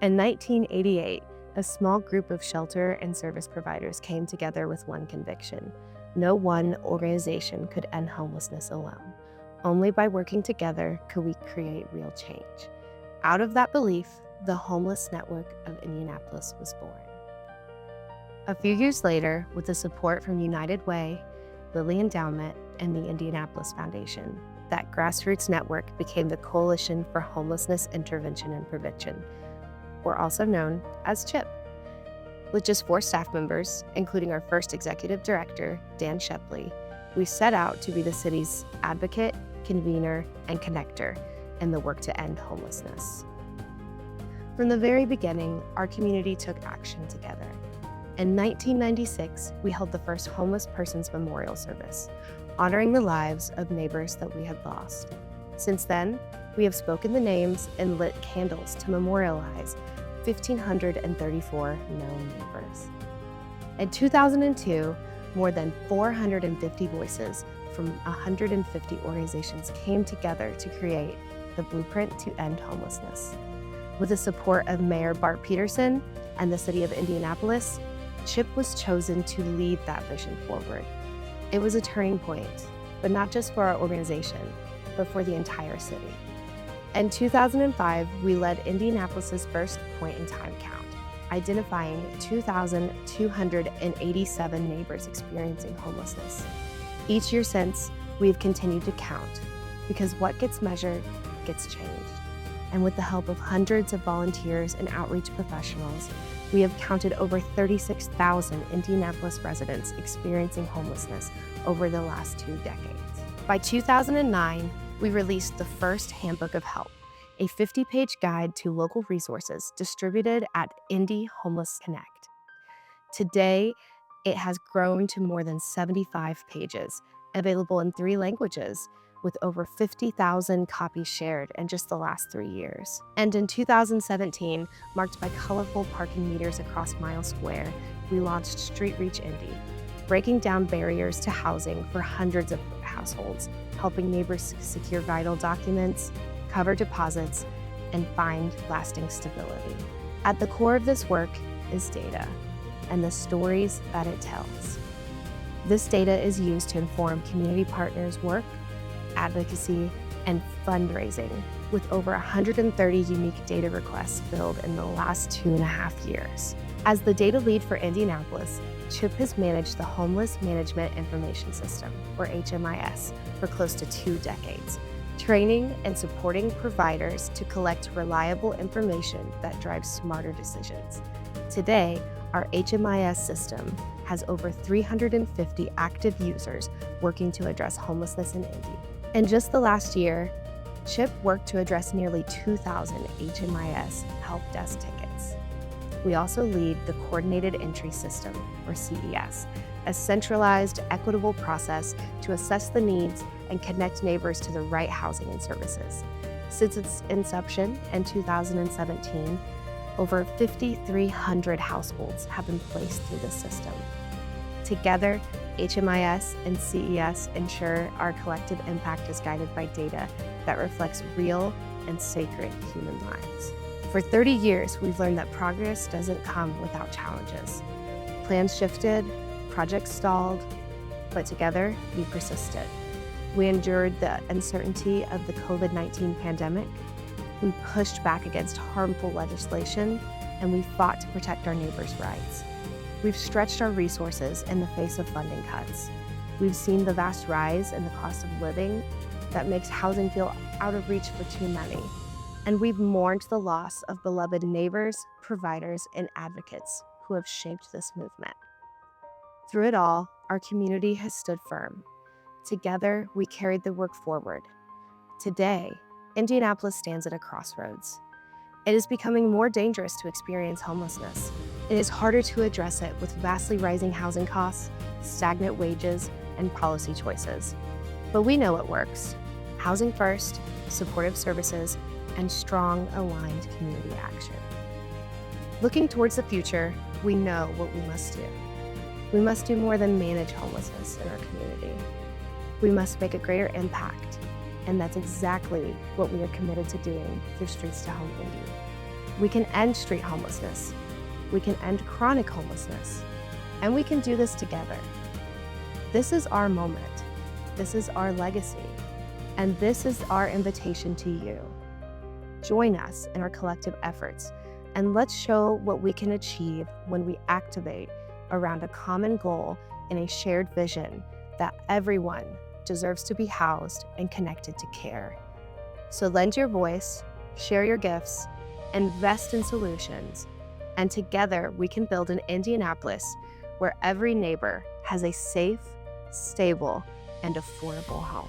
In 1988, a small group of shelter and service providers came together with one conviction: no one organization could end homelessness alone. Only by working together could we create real change. Out of that belief, the Homeless Network of Indianapolis was born. A few years later, with the support from United Way, Lilly Endowment, and the Indianapolis Foundation, that grassroots network became the Coalition for Homelessness Intervention and Prevention, or also known as CHIP. With just 4 staff members, including our first executive director, Dan Shepley, we set out to be the city's advocate, convener, and connector in the work to end homelessness. From the very beginning, our community took action together. In 1996, we held the first Homeless Persons Memorial Service, honoring the lives of neighbors that we had lost. Since then, we have spoken the names and lit candles to memorialize 1,534 known neighbors. In 2002, more than 450 voices from 150 organizations came together to create the Blueprint to End Homelessness. With the support of Mayor Bart Peterson and the City of Indianapolis, CHIP was chosen to lead that vision forward. It was a turning point, but not just for our organization, but for the entire city. In 2005, we led Indianapolis's first point-in-time count, identifying 2,287 neighbors experiencing homelessness. Each year since, we have continued to count, because what gets measured gets changed. And with the help of hundreds of volunteers and outreach professionals, we have counted over 36,000 Indianapolis residents experiencing homelessness over the last 2 decades. By 2009, we released the first Handbook of Help, a 50-page guide to local resources distributed at Indy Homeless Connect. Today, it has grown to more than 75 pages, available in 3 languages, with over 50,000 copies shared in just the last 3 years. And in 2017, marked by colorful parking meters across Miles Square, we launched Street Reach Indy, breaking down barriers to housing for hundreds of households, helping neighbors secure vital documents, cover deposits, and find lasting stability. At the core of this work is data and the stories that it tells. This data is used to inform community partners' work, advocacy, and fundraising, with over 130 unique data requests filled in the last 2.5 years. As the data lead for Indianapolis, CHIP has managed the Homeless Management Information System, or HMIS, for close to 2 decades, training and supporting providers to collect reliable information that drives smarter decisions. Today, our HMIS system has over 350 active users working to address homelessness in Indy. In just the last year, CHIP worked to address nearly 2,000 HMIS help desk tickets. We also lead the Coordinated Entry System, or CES, a centralized, equitable process to assess the needs and connect neighbors to the right housing and services. Since its inception in 2017, over 5,300 households have been placed through this system. Together, HMIS and CES ensure our collective impact is guided by data that reflects real and sacred human lives. For 30 years, we've learned that progress doesn't come without challenges. Plans shifted, projects stalled, but together we persisted. We endured the uncertainty of the COVID-19 pandemic. We pushed back against harmful legislation, and we fought to protect our neighbors' rights. We've stretched our resources in the face of funding cuts. We've seen the vast rise in the cost of living that makes housing feel out of reach for too many. And we've mourned the loss of beloved neighbors, providers, and advocates who have shaped this movement. Through it all, our community has stood firm. Together, we carried the work forward. Today, Indianapolis stands at a crossroads. It is becoming more dangerous to experience homelessness. It is harder to address it with vastly rising housing costs, stagnant wages, and policy choices. But we know what works: housing first, supportive services, and strong, aligned community action. Looking towards the future, we know what we must do. We must do more than manage homelessness in our community. We must make a greater impact, and that's exactly what we are committed to doing through Streets to Home Indy. We can end street homelessness. We can end chronic homelessness. And we can do this together. This is our moment. This is our legacy. And this is our invitation to you. Join us in our collective efforts, and let's show what we can achieve when we activate around a common goal and a shared vision that everyone deserves to be housed and connected to care. So lend your voice, share your gifts, invest in solutions, and together we can build an Indianapolis where every neighbor has a safe, stable, and affordable home.